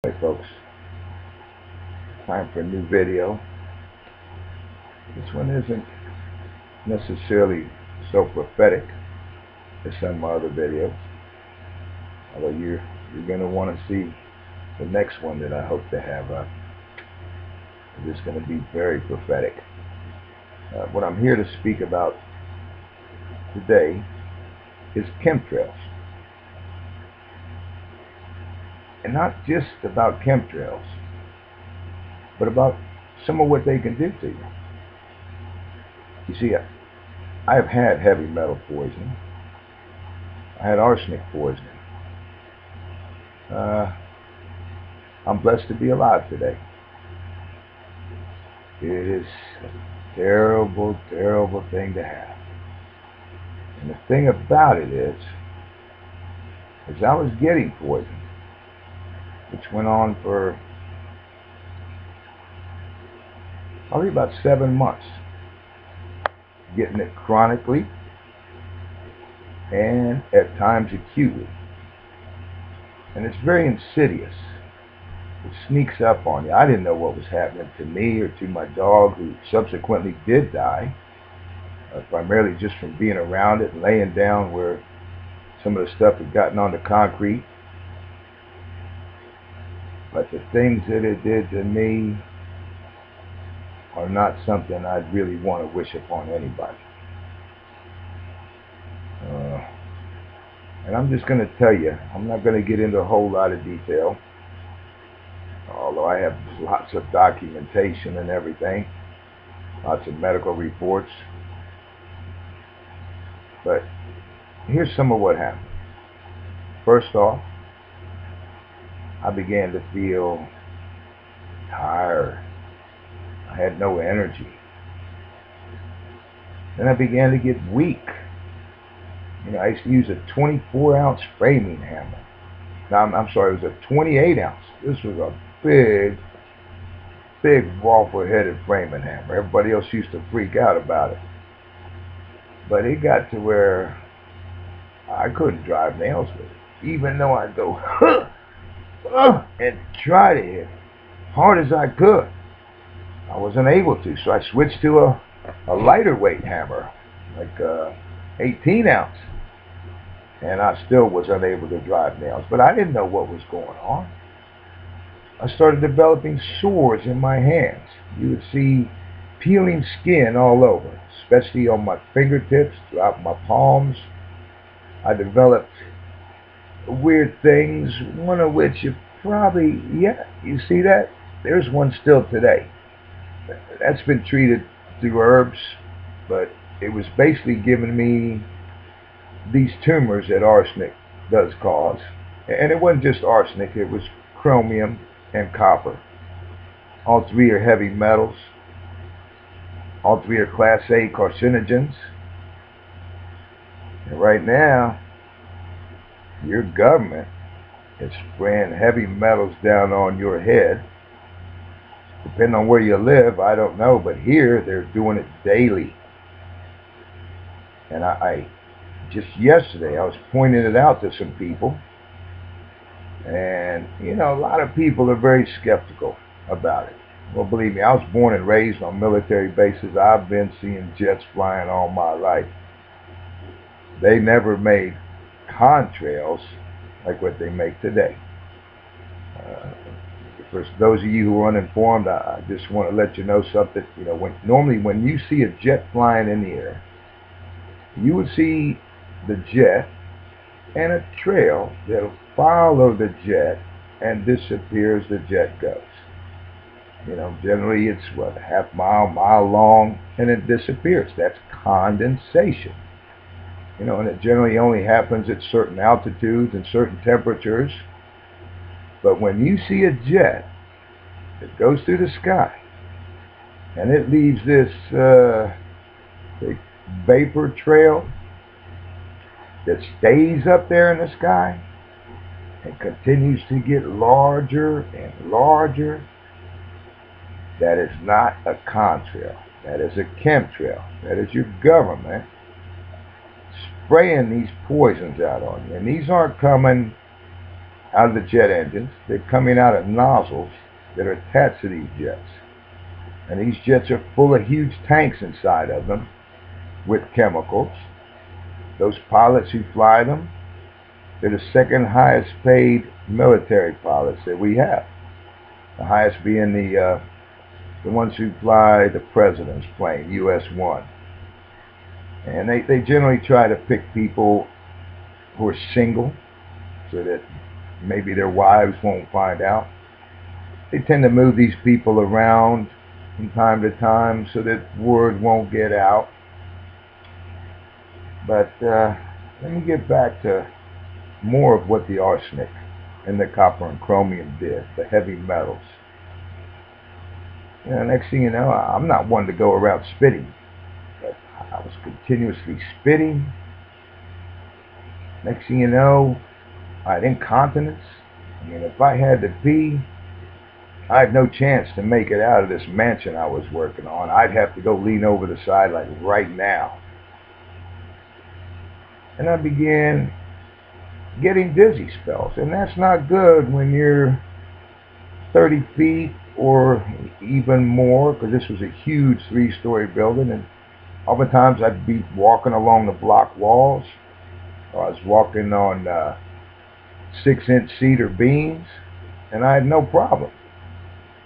Hey folks, time for a new video. This one isn't necessarily so prophetic as some of my other videos, although you're going to want to see the next one that I hope to have up. It's going to be very prophetic. What I'm here to speak about today is chemtrails. And not just about chemtrails, but about some of what they can do to you. You see, I've had heavy metal poisoning. I had arsenic poisoning. I'm blessed to be alive today. It is a terrible, terrible thing to have. And the thing about it is I was getting poisoned, which went on for probably about 7 months, getting it chronically and at times acutely. And it's very insidious. It sneaks up on you. I didn't know what was happening to me or to my dog, who subsequently did die, primarily just from being around it and laying down where some of the stuff had gotten onto concrete. But the things that it did to me are not something I'd really want to wish upon anybody. And I'm just going to tell you, I'm not going to get into a whole lot of detail, although I have lots of documentation and everything, lots of medical reports. But here's some of what happened. First off, I began to feel tired. I had no energy. Then I began to get weak. I used to use a 24-ounce framing hammer. Now, I'm sorry, it was a 28-ounce. This was a big waffle-headed framing hammer. Everybody else used to freak out about it. But it got to where I couldn't drive nails with it. Even though I'd go, and try to hit as hard as I could, I wasn't able to. So I switched to a lighter weight hammer, like 18-ounce. And I still was unable to drive nails. But I didn't know what was going on. I started developing sores in my hands. You would see peeling skin all over, especially on my fingertips, throughout my palms. I developed weird things, one of which you probably, you see that? There's one still today. That's been treated through herbs, but it was basically giving me these tumors that arsenic does cause. And it wasn't just arsenic, it was chromium and copper. All three are heavy metals. All three are Class A carcinogens. And right now, your government is spraying heavy metals down on your head. Depending on where you live, I don't know, but here they're doing it daily. And I just yesterday, I was pointing it out to some people. And, a lot of people are very skeptical about it. Well, believe me, I was born and raised on military bases. I've been seeing jets flying all my life. They never made contrails like what they make today. For those of you who are uninformed, I just want to let you know something. Normally when you see a jet flying in the air, you would see the jet and a trail that'll follow the jet and disappear as the jet goes. Generally it's a half mile long, and it disappears. That's condensation. And it generally only happens at certain altitudes and certain temperatures. But when you see a jet that goes through the sky and it leaves this vapor trail that stays up there in the sky and continues to get larger and larger, that is not a contrail. That is a chemtrail. That is your government spraying these poisons out on you. And these aren't coming out of the jet engines. They're coming out of nozzles that are attached to these jets. And these jets are full of huge tanks inside of them with chemicals. Those pilots who fly them, they're the second highest paid military pilots that we have. The highest being the ones who fly the president's plane, US-1. And they generally try to pick people who are single so that maybe their wives won't find out. They tend to move these people around from time to time so that word won't get out. But let me get back to more of what the arsenic and the copper and chromium did, the heavy metals. You know, next thing you know, I'm not one to go around spitting, but I was continuously spitting. Next thing you know, I had incontinence. I mean, if I had to pee, I had no chance to make it out of this mansion I was working on. I'd have to go lean over the side like right now. And I began getting dizzy spells, and that's not good when you're 30 feet or even more, because this was a huge 3-story building, and oftentimes I'd be walking along the block walls. I was walking on 6-inch cedar beams, and I had no problem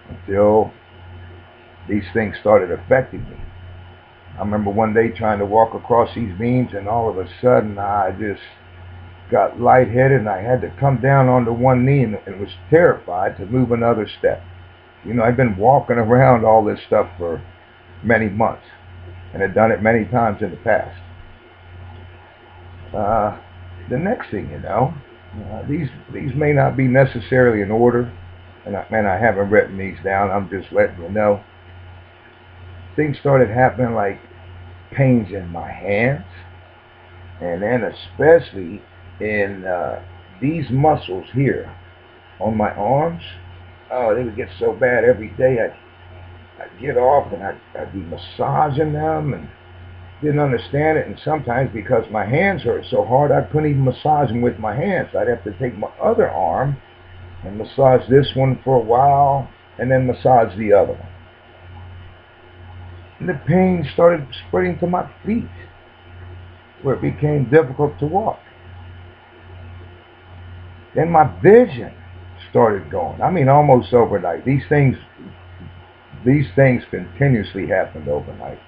until these things started affecting me. I remember one day trying to walk across these beams, and all of a sudden I just got lightheaded, and I had to come down onto one knee and was terrified to move another step. You know, I'd been walking around all this stuff for many months and had done it many times in the past. The next thing you know, these may not be necessarily in order, and I haven't written these down. I'm just letting you know. Things started happening like pains in my hands, and then especially in these muscles here on my arms. Oh, they would get so bad every day. I'd get off and I'd be massaging them and didn't understand it. And sometimes because my hands hurt so hard, I couldn't even massage them with my hands. I'd have to take my other arm and massage this one for a while and then massage the other one. And the pain started spreading to my feet, where it became difficult to walk. Then my vision started going. I mean, almost overnight. These things continuously happened overnight.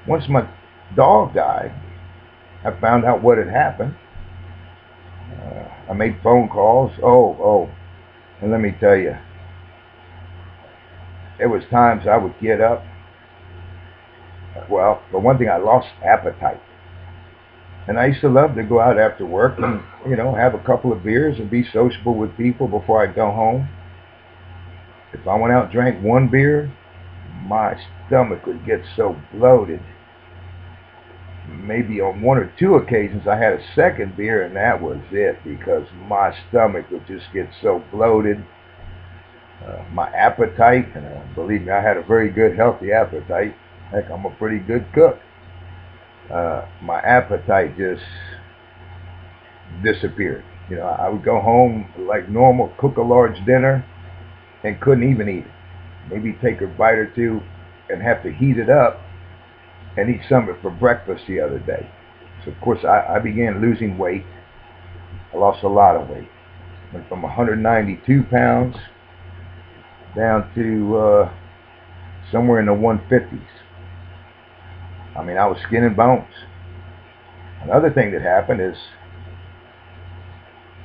Once my dog died, I found out what had happened. I made phone calls. And let me tell you, there was times I would get up. Well, for one thing, I lost appetite. And I used to love to go out after work and, have a couple of beers and be sociable with people before I'd go home. If I went out and drank one beer, my stomach would get so bloated. Maybe on one or two occasions I had a second beer, and that was it, because my stomach would just get so bloated. My appetite, and believe me, I had a very good, healthy appetite. Heck, I'm a pretty good cook. My appetite just disappeared. I would go home like normal, cook a large dinner, and couldn't even eat it. Maybe take a bite or two and have to heat it up and eat some of it for breakfast the other day. So of course I began losing weight. I lost a lot of weight. Went from 192 pounds down to somewhere in the 150s. I mean, I was skin and bones. Another thing that happened is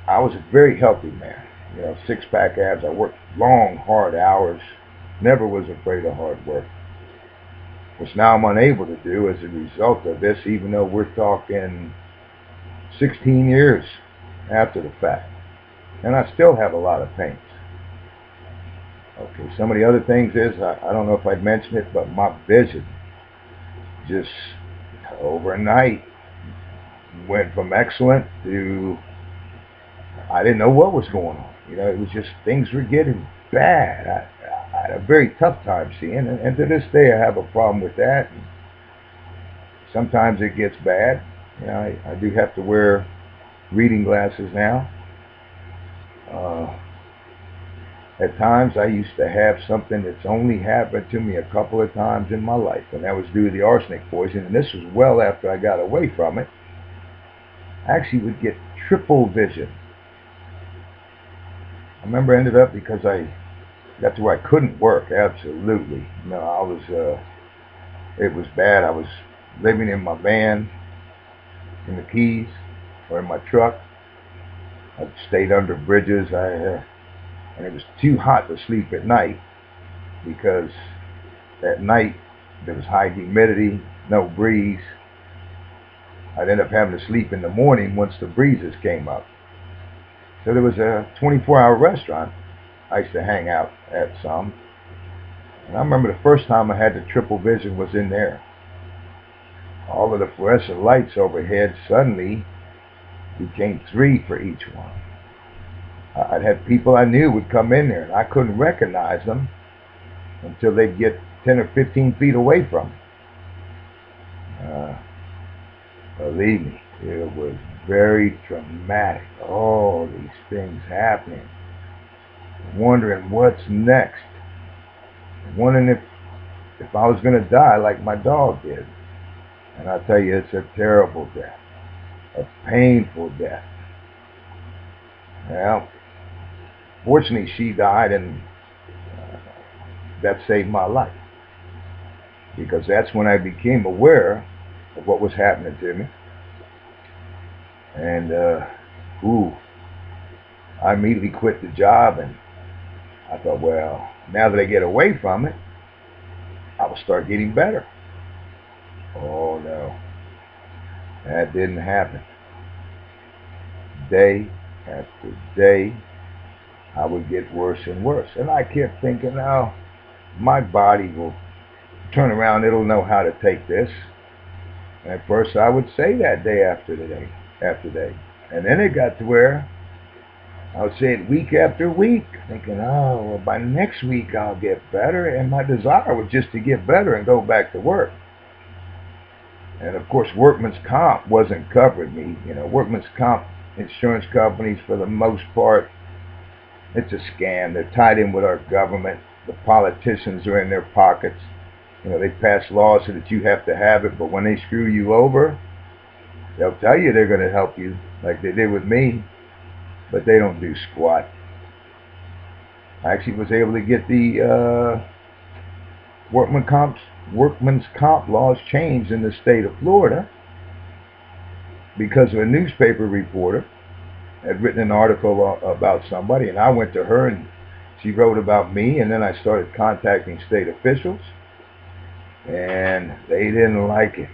I was a very healthy man. 6-pack abs. I worked long, hard hours. Never was afraid of hard work. Which now I'm unable to do as a result of this, even though we're talking 16 years after the fact. And I still have a lot of pains. Okay, some of the other things is, I don't know if I'd mentioned it, but my vision just overnight went from excellent to I didn't know what was going on. It was just things were getting bad. I had a very tough time seeing, and to this day I have a problem with that. And sometimes it gets bad, You know, I do have to wear reading glasses now. Uh, at times I used to have something that's only happened to me a couple of times in my life, and that was due to the arsenic poison, and this was well after I got away from it. I actually would get triple vision. I remember it ended up because I got to where I couldn't work, absolutely. No, it was bad. I was living in my van, in the Keys, or in my truck. I stayed under bridges. And it was too hot to sleep at night because at night there was high humidity, no breeze. I'd end up having to sleep in the morning once the breezes came up. So there was a 24-hour restaurant I used to hang out at some. And I remember the first time I had the triple vision was in there. All of the fluorescent lights overhead suddenly became 3 for each one. I'd have people I knew would come in there, and I couldn't recognize them until they'd get 10 or 15 feet away from me. Believe me, it was very traumatic. All these things happening. Wondering what's next. Wondering if I was going to die like my dog did. And I tell you, it's a terrible death. A painful death. Well, fortunately, she died, and that saved my life. Because that's when I became aware of what was happening to me. And, I immediately quit the job, and I thought, well, now that I get away from it, I will start getting better. Oh, no. That didn't happen. Day after day, I would get worse and worse. And I kept thinking, oh, my body will turn around. It'll know how to take this. And at first, I would say that day after day. And then it got to where I would say it week after week, thinking, oh, well, by next week I'll get better. And my desire was just to get better and go back to work. And of course, workman's comp wasn't covering me. You know, workman's comp insurance companies, for the most part, it's a scam. They're tied in with our government. The politicians are in their pockets. You know, they pass laws so that you have to have it, but when they screw you over, they'll tell you they're going to help you, like they did with me, but they don't do squat. I actually was able to get the workman's comp laws changed in the state of Florida because of a newspaper reporter had written an article about somebody, and I went to her and she wrote about me, and then I started contacting state officials, and they didn't like it.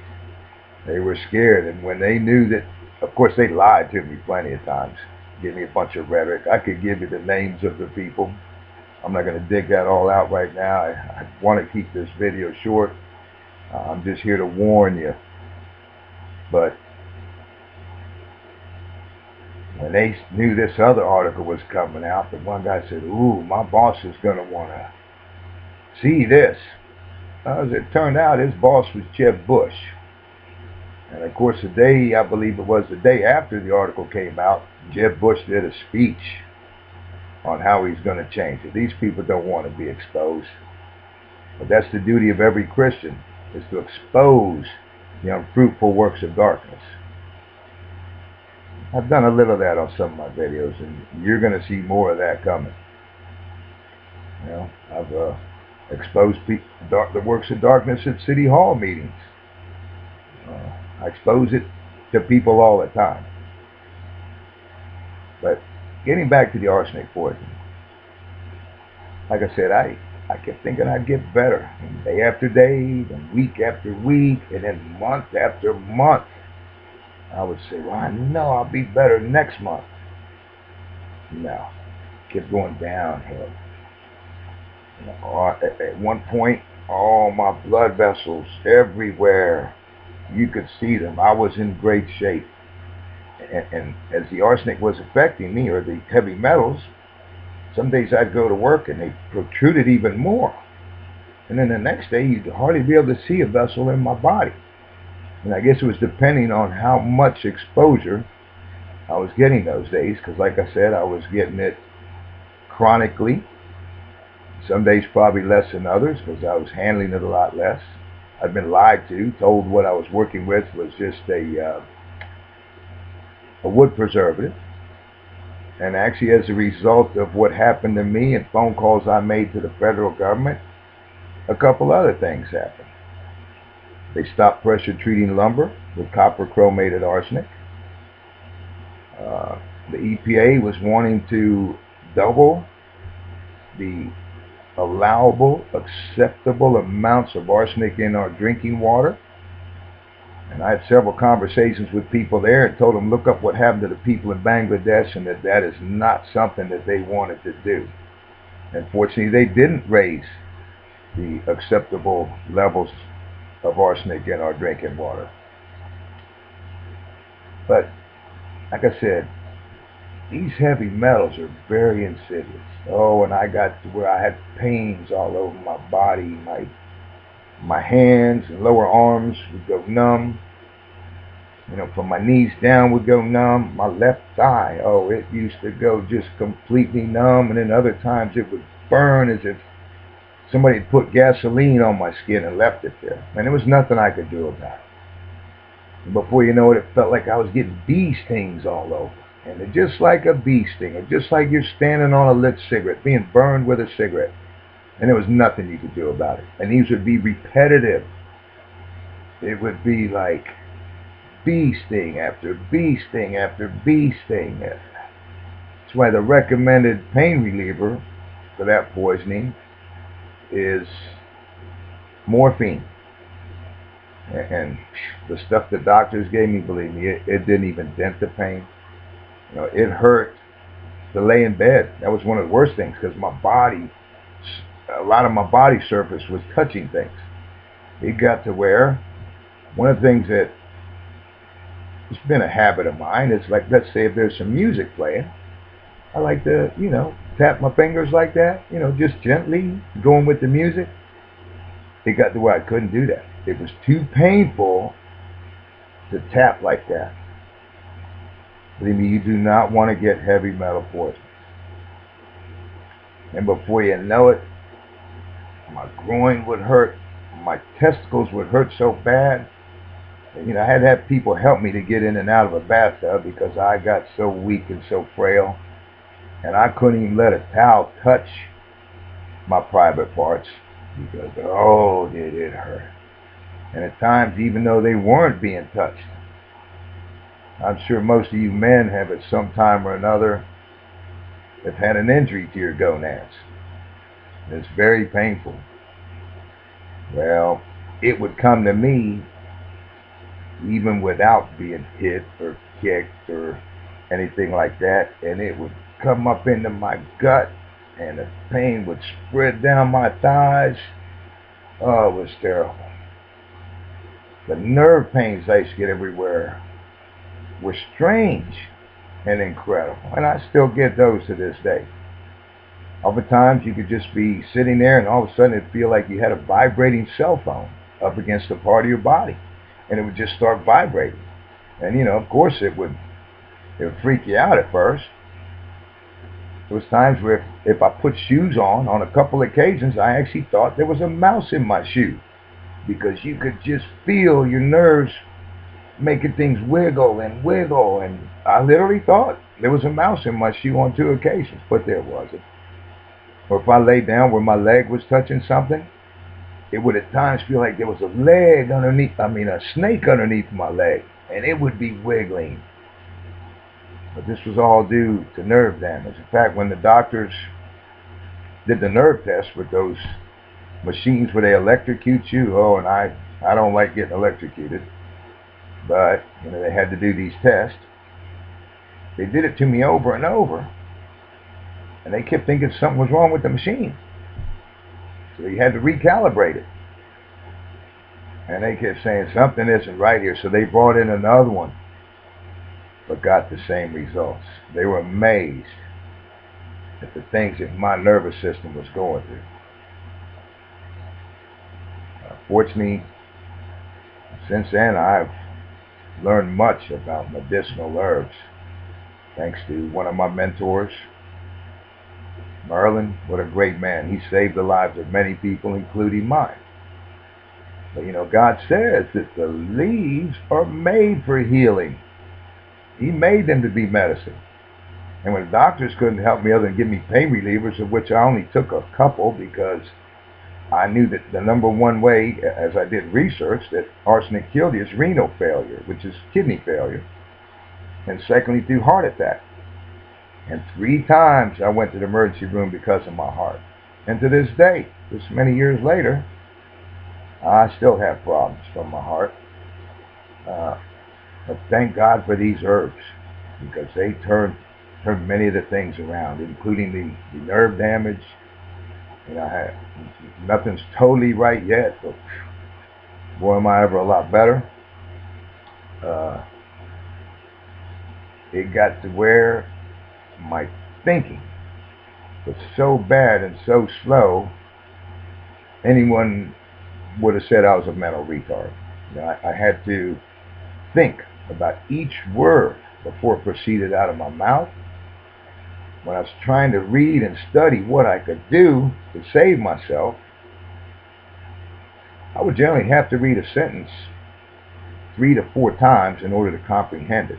They were scared, and when they knew that, of course, they lied to me plenty of times, gave me a bunch of rhetoric. I could give you the names of the people. I'm not going to dig that all out right now. I want to keep this video short. I'm just here to warn you. But when they knew this other article was coming out, the one guy said, ooh, my boss is going to want to see this. As it turned out, his boss was Jeb Bush. And of course, I believe it was the day after the article came out, Jeb Bush did a speech on how he's going to change it. These people don't want to be exposed. But that's the duty of every Christian, is to expose the unfruitful works of darkness. I've done a little of that on some of my videos, and you're going to see more of that coming. You know, I've exposed the works of darkness at City Hall meetings. I expose it to people all the time. But getting back to the arsenic poison, like I said, I kept thinking I'd get better. And day after day, then week after week, and then month after month. I would say, well, I know I'll be better next month. No. Kept going downhill. You know, at one point, all my blood vessels everywhere, you could see them. I was in great shape. And as the arsenic was affecting me, or the heavy metals, some days I'd go to work and they protruded even more. And then the next day, you'd hardly be able to see a vessel in my body. And I guess it was depending on how much exposure I was getting those days, because like I said, I was getting it chronically. Some days probably less than others because I was handling it a lot less. I'd been lied to, told what I was working with was just a wood preservative. And actually, as a result of what happened to me and phone calls I made to the federal government, a couple other things happened. They stopped pressure treating lumber with copper chromated arsenic. The EPA was wanting to double the allowable, acceptable amounts of arsenic in our drinking water. And I had several conversations with people there and told them, look up what happened to the people in Bangladesh, and that is not something that they wanted to do. Unfortunately, they didn't raise the acceptable levels of arsenic in our drinking water. But like I said, these heavy metals are very insidious. Oh, and I got to where I had pains all over my body. My hands and lower arms would go numb. You know, from my knees down would go numb. My left thigh, oh, it used to go just completely numb. And then other times it would burn as if somebody had put gasoline on my skin and left it there. And there was nothing I could do about it. And before you know it, it felt like I was getting bee stings all over. And it's just like a bee sting. It's just like you're standing on a lit cigarette, being burned with a cigarette. And there was nothing you could do about it. And these would be repetitive. It would be like bee sting after bee sting after bee sting. That's why the recommended pain reliever for that poisoning is morphine. And the stuff the doctors gave me, believe me, it didn't even dent the pain. You know, it hurt to lay in bed. That was one of the worst things because my body, a lot of my body surface was touching things. It got to where one of the things that it's been a habit of mine is, like, let's say if there's some music playing, I like to, you know, tap my fingers like that, you know, just gently going with the music. It got to where I couldn't do that. It was too painful to tap like that. Believe me, you do not want to get heavy metal poisoning. And before you know it, my groin would hurt, my testicles would hurt so bad. You know, I had to have people help me to get in and out of a bathtub because I got so weak and so frail. And I couldn't even let a towel touch my private parts because, oh, did it hurt. And at times, even though they weren't being touched, I'm sure most of you men have at some time or another have had an injury to your gonads. It's very painful. Well, it would come to me even without being hit or kicked or anything like that, and it would come up into my gut, and the pain would spread down my thighs. Oh, it was terrible. The nerve pains I used to get everywhere were strange and incredible, and I still get those to this day. Oftentimes you could just be sitting there and all of a sudden it'd feel like you had a vibrating cell phone up against a part of your body, and it would just start vibrating. And you know, of course it would freak you out at first. There was times where if I put shoes on a couple occasions, I actually thought there was a mouse in my shoe because you could just feel your nerves making things wiggle and wiggle, and I literally thought there was a mouse in my shoe on 2 occasions, but there wasn't. Or if I lay down where my leg was touching something, it would at times feel like there was a a snake underneath my leg, and it would be wiggling. But this was all due to nerve damage. In fact, when the doctors did the nerve test with those machines where they electrocute you, oh, and I don't like getting electrocuted, but you know, they had to do these tests. They did it to me over and over, and they kept thinking something was wrong with the machine. So they had to recalibrate it. And they kept saying something isn't right here. So they brought in another one, but got the same results. They were amazed at the things that my nervous system was going through. Fortunately, Since then, I've learned much about medicinal herbs, thanks to one of my mentors, Merlin. What a great man. He saved the lives of many people, including mine. But God says that the leaves are made for healing. He made them to be medicine. And when the doctors couldn't help me other than give me pain relievers, of which I only took a couple because I knew that the number one way, as I did research, that arsenic killed you is renal failure, which is kidney failure. And secondly, through heart attack. And 3 times I went to the emergency room because of my heart. And to this day, this many years later, I still have problems from my heart. But thank God for these herbs, because they turn many of the things around, including the nerve damage. Nothing's totally right yet, but boy, am I ever a lot better. It got to where my thinking was so bad and so slow, anyone would have said I was a mental retard. I had to think about each word before it proceeded out of my mouth. When I was trying to read and study what I could do to save myself, I would generally have to read a sentence 3 to 4 times in order to comprehend it,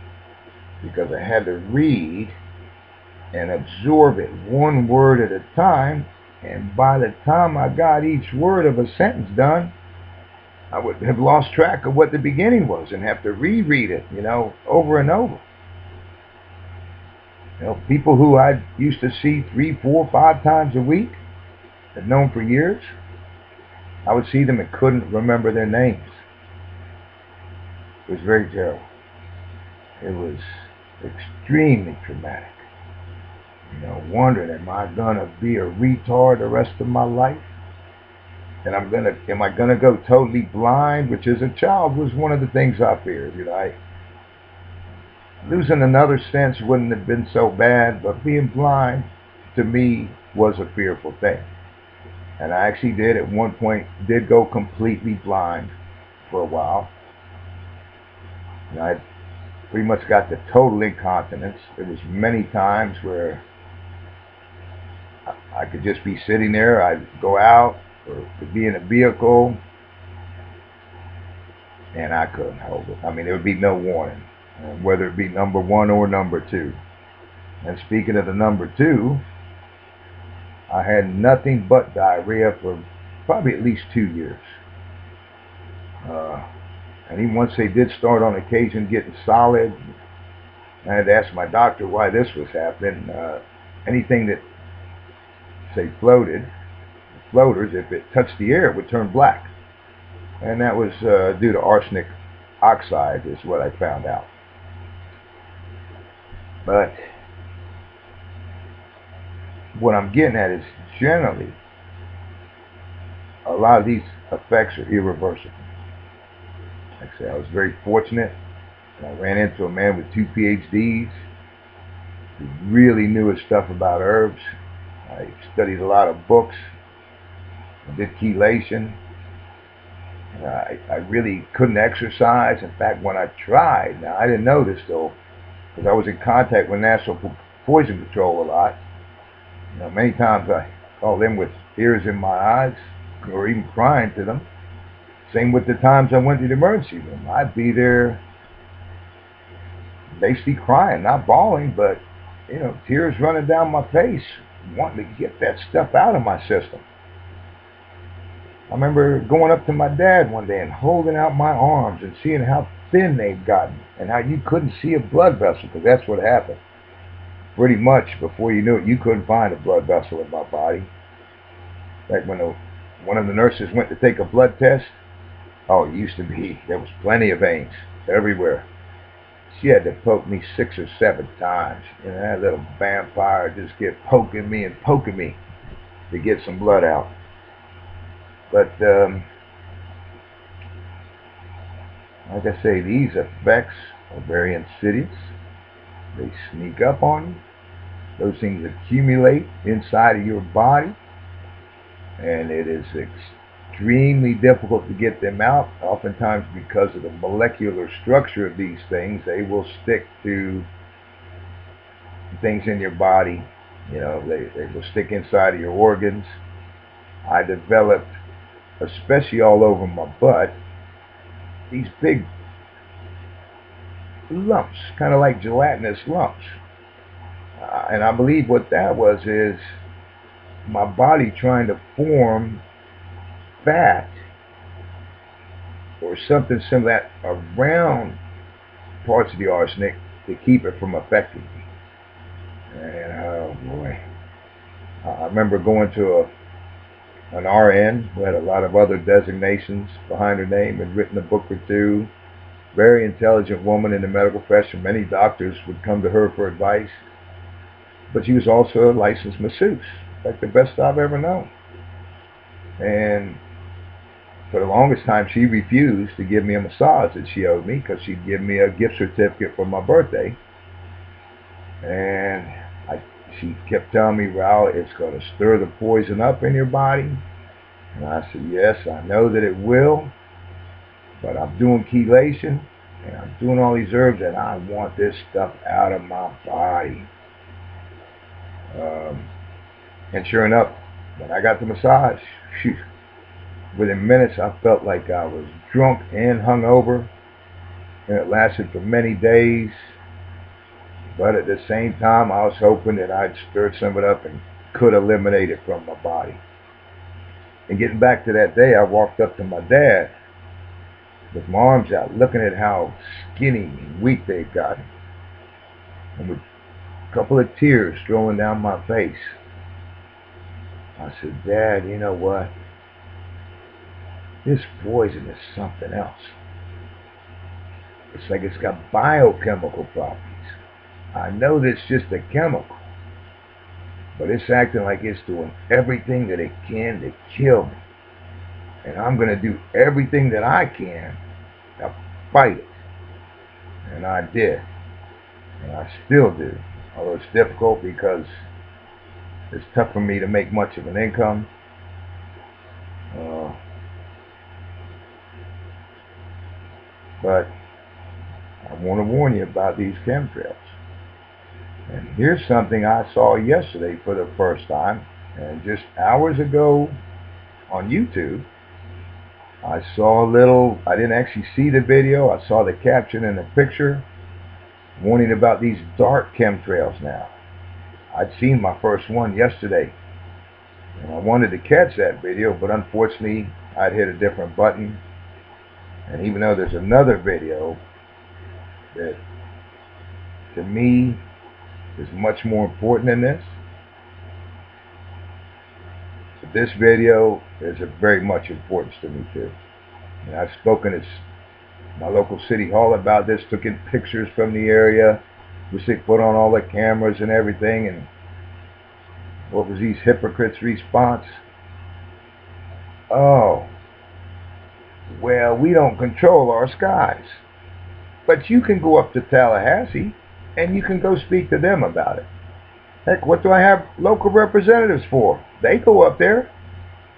because I had to read and absorb it one word at a time. And by the time I got each word of a sentence done, I would have lost track of what the beginning was and have to reread it, over and over. People who I used to see 3, 4, 5 times a week, had known for years, I would see them and couldn't remember their names. It was very terrible. It was extremely traumatic. Wondering, am I gonna be a retard the rest of my life? And am I gonna go totally blind? Which as a child was one of the things I feared. Losing another sense wouldn't have been so bad, but being blind to me was a fearful thing. And I actually did at one point go completely blind for a while. I pretty much got to total incontinence. There was many times where I could just be sitting there. I'd go out or could be in a vehicle, and I couldn't hold it. There would be no warning, whether it be number 1 or number 2. And speaking of the number 2, I had nothing but diarrhea for probably at least 2 years. And even once they did start on occasion getting solid, I had to ask my doctor why this was happening. Anything that, say, floaters, if it touched the air, it would turn black. And that was due to arsenic oxide, is what I found out. But what I'm getting at is generally a lot of these effects are irreversible. Like I said, I was very fortunate. I ran into a man with 2 PhDs who really knew his stuff about herbs. I studied a lot of books. I did chelation. I really couldn't exercise. In fact, when I tried, now I didn't know this though, because I was in contact with National Poison Control a lot. Many times I called them with tears in my eyes, or even crying to them. Same with the times I went to the emergency room. I'd be there basically crying, not bawling, but tears running down my face, wanting to get that stuff out of my system. I remember going up to my dad one day and holding out my arms and seeing how thin they'd gotten and how you couldn't see a blood vessel, because that's what happened. Pretty much before you knew it, you couldn't find a blood vessel in my body. Like when one of the nurses went to take a blood test, it used to be, there was plenty of veins everywhere. She had to poke me 6 or 7 times. That little vampire just kept poking me to get some blood out. But like I say, these effects are very insidious. They sneak up on you. Those things accumulate inside of your body, and it is extremely difficult to get them out. Oftentimes, because of the molecular structure of these things, they will stick to things in your body. You know, they will stick inside of your organs. I developed, especially all over my butt, these big lumps, kind of like gelatinous lumps. And I believe what that was is my body trying to form fat or something similar around parts of the arsenic to keep it from affecting me. And oh boy, I remember going to an RN who had a lot of other designations behind her name and written a book or two. Very intelligent woman in the medical profession. Many doctors would come to her for advice. But she was also a licensed masseuse, like the best I've ever known. And for the longest time, she refused to give me a massage that she owed me because she'd give me a gift certificate for my birthday. And she kept telling me, Raul, it's going to stir the poison up in your body. And I said, yes, I know that it will, but I'm doing chelation and I'm doing all these herbs and I want this stuff out of my body. And sure enough, when I got the massage, shoot, within minutes I felt like I was drunk and hungover, and it lasted for many days. But at the same time, I was hoping that I'd stirred some of it up and could eliminate it from my body. And getting back to that day, I walked up to my dad with my arms out, looking at how skinny and weak they'd gotten, and with a couple of tears rolling down my face, I said, Dad, you know what? This poison is something else. It's like it's got biochemical properties. I know that it's just a chemical, but it's acting like it's doing everything that it can to kill me. And I'm going to do everything that I can to fight it. And I did. And I still do. Although it's difficult because it's tough for me to make much of an income. But I want to warn you about these chemtrails. And here's something I saw yesterday for the first time. And just hours ago on YouTube, I saw I didn't actually see the video. I saw the caption and the picture warning about these dark chemtrails now. I'd seen my first one yesterday. And I wanted to catch that video, but unfortunately, I'd hit a different button. And even though there's another video that, to me, is much more important than this, but this video is of very much importance to me too. And I've spoken at my local city hall about this, took in pictures from the area, which they put on all the cameras and everything, and what was these hypocrites' response? Oh, well, we don't control our skies. But you can go up to Tallahassee and you can go speak to them about it. Heck, what do I have local representatives for? They go up there.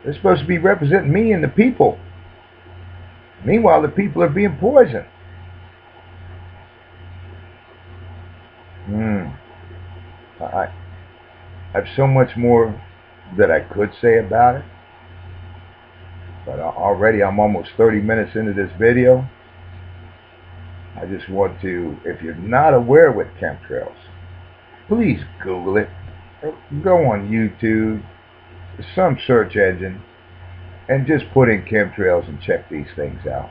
They're supposed to be representing me and the people. Meanwhile, the people are being poisoned. I have so much more that I could say about it. But already I'm almost 30 minutes into this video. I just want to, if you're not aware with chemtrails, please Google it. Go on YouTube, some search engine, and just put in chemtrails and check these things out.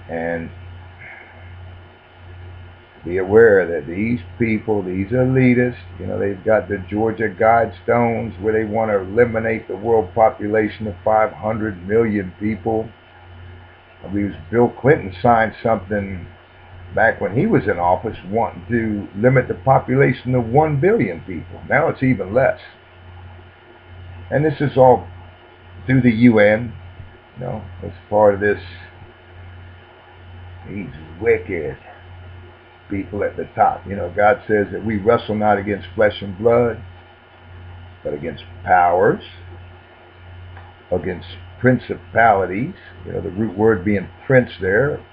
And be aware that these people, these elitists, they've got the Georgia Guidestones where they want to eliminate the world population of 500 million people. I believe Bill Clinton signed something back when he was in office wanting to limit the population to 1 billion people. Now it's even less. And this is all through the UN, as part of this, these wicked people at the top. God says that we wrestle not against flesh and blood, but against powers, against principalities, the root word being prince there,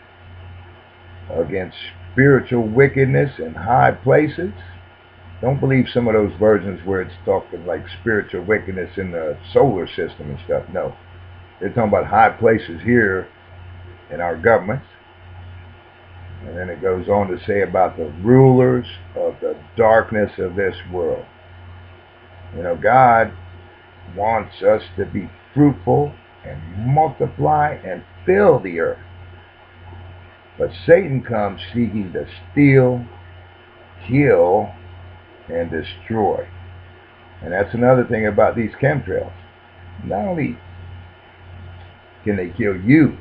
against spiritual wickedness in high places. Don't believe some of those versions where it's talking like spiritual wickedness in the solar system and stuff. No, they're talking about high places here in our governments. And then it goes on to say about the rulers of the darkness of this world. God wants us to be fruitful and multiply and fill the earth. But Satan comes seeking to steal, kill, and destroy. And that's another thing about these chemtrails. Not only can they kill you,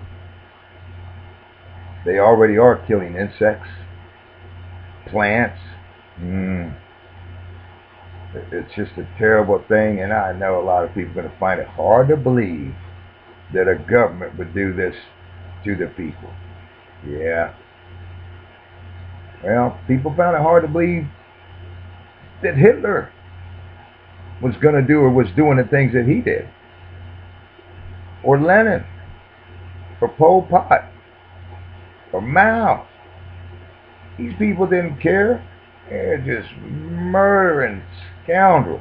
they already are killing insects, plants. It's just a terrible thing, and I know a lot of people are going to find it hard to believe that a government would do this to the people. Yeah. Well, people found it hard to believe that Hitler was going to do or was doing the things that he did. Or Lenin. Or Pol Pot. Or Mao. These people didn't care. They're just murdering scoundrels.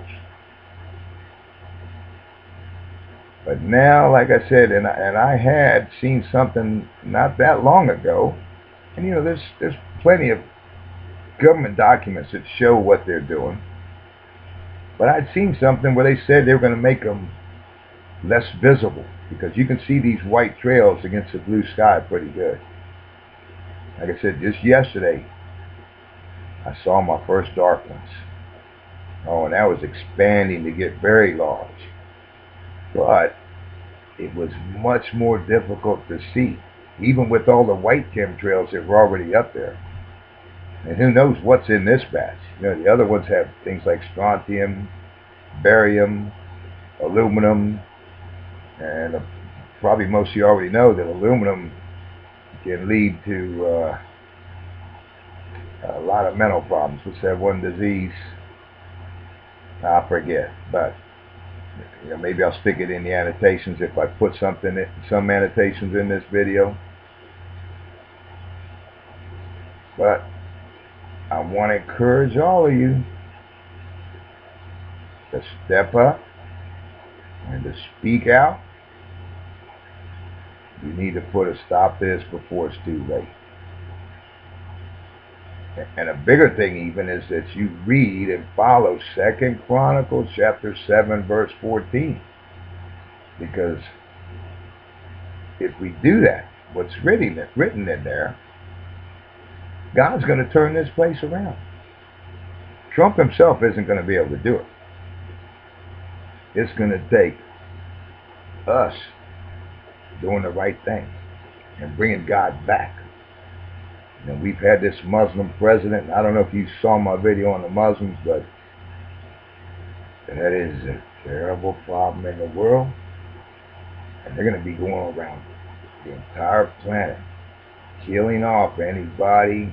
But now, like I said, and I had seen something not that long ago, and there's plenty of government documents that show what they're doing. But I'd seen something where they said they were going to make them less visible, because you can see these white trails against the blue sky pretty good. Like I said, just yesterday, I saw my first dark ones. Oh, and that was expanding to get very large. But it was much more difficult to see, even with all the white chemtrails that were already up there. And who knows what's in this batch. The other ones have things like strontium, barium, aluminum, and probably most of you already know that aluminum can lead to a lot of mental problems. What's that one disease? I forget, but maybe I'll stick it in the annotations if I put some annotations in this video. But I want to encourage all of you to step up and to speak out. You need to put a stop to this before it's too late. And a bigger thing even is that you read and follow 2 Chronicles chapter 7 verse 14. Because if we do that, what's written in there, God's going to turn this place around. Trump himself isn't going to be able to do it. It's going to take us doing the right thing and bringing God back. We've had this Muslim president. I don't know if you saw my video on the Muslims, but that is a terrible problem in the world. And they're going to be going around the entire planet, killing off anybody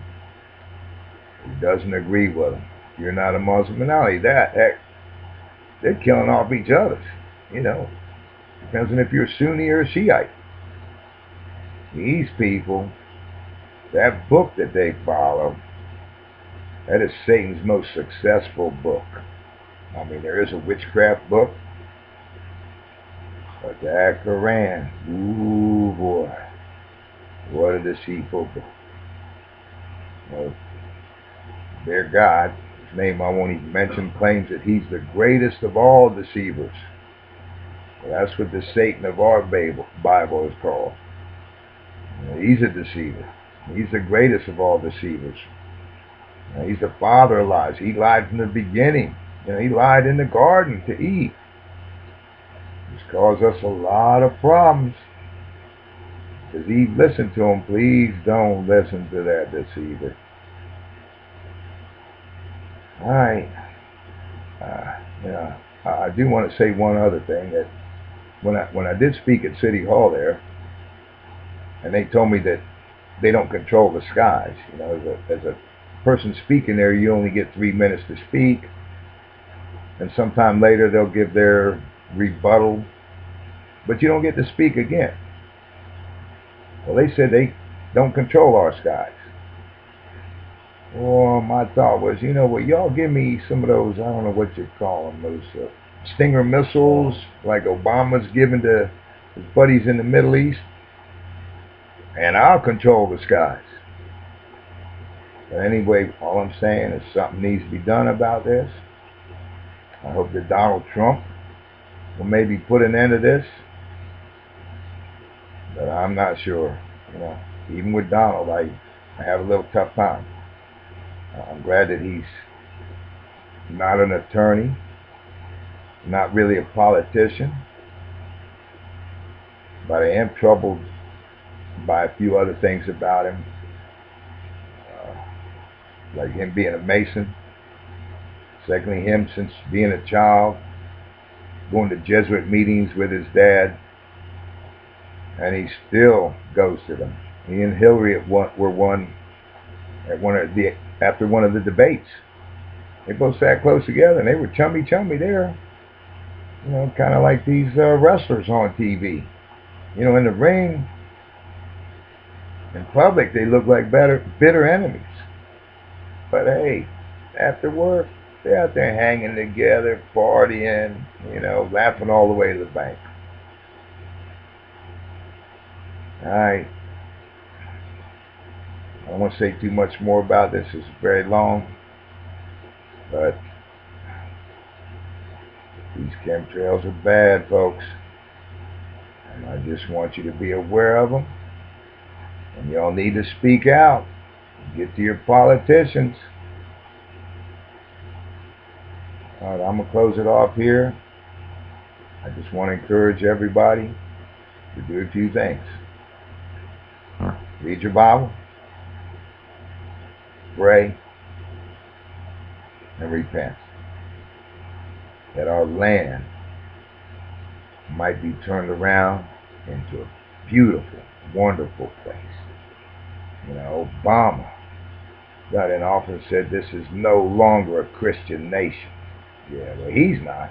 who doesn't agree with them. You're not a Muslim. And not only that, heck, they're killing off each other. Depends on if you're a Sunni or a Shiite. These people, that book that they follow, that is Satan's most successful book. I mean, there is a witchcraft book, but that Quran, ooh boy, what a deceitful book. Their God, his name I won't even mention, claims that he's the greatest of all deceivers. Well, that's what the Satan of our Bible is called. He's a deceiver. He's the greatest of all deceivers. He's the father of lies. He lied from the beginning. He lied in the garden to Eve. He's caused us a lot of problems. Because Eve listened to him. Please don't listen to that deceiver. All right. I do want to say one other thing, that when I did speak at City Hall there, and they told me that they don't control the skies. As a person speaking there, you only get 3 minutes to speak, and sometime later they'll give their rebuttal, but you don't get to speak again. Well, they said they don't control our skies. Well, my thought was, you know what, y'all give me some of those, I don't know what you call them, those Stinger missiles like Obama's giving to his buddies in the Middle East, and I'll control the skies. But anyway, all I'm saying is something needs to be done about this. I hope that Donald Trump will maybe put an end to this, but I'm not sure. You know, even with Donald, I have a little tough time. I'm glad that he's not an attorney, not really a politician, but I am troubled by a few other things about him, like him being a Mason. Secondly, him since being a child, going to Jesuit meetings with his dad, and he still goes to them. He and Hillary after one of the debates. They both sat close together, and they were chummy there. You know, kind of like these wrestlers on TV. You know, in the ring, in public, they look like bitter enemies. But hey, after work, they're out there hanging together, partying, you know, laughing all the way to the bank. I don't want to say too much more about this. It's very long. But these chemtrails are bad, folks. And I just want you to be aware of them. And y'all need to speak out. Get to your politicians. All right, I'm going to close it off here. I just want to encourage everybody to do a few things. Read your Bible, pray, and repent. That our land might be turned around into a beautiful, wonderful place. You know, Obama got in office and said this is no longer a Christian nation. Yeah, well, he's not.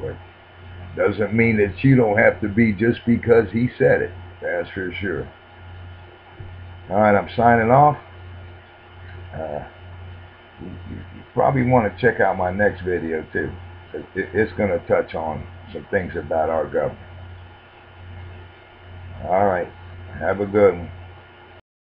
But doesn't mean that you don't have to be just because he said it. That's for sure. All right, I'm signing off. You probably want to check out my next video too. It's going to touch on some things about our government. All right, have a good one.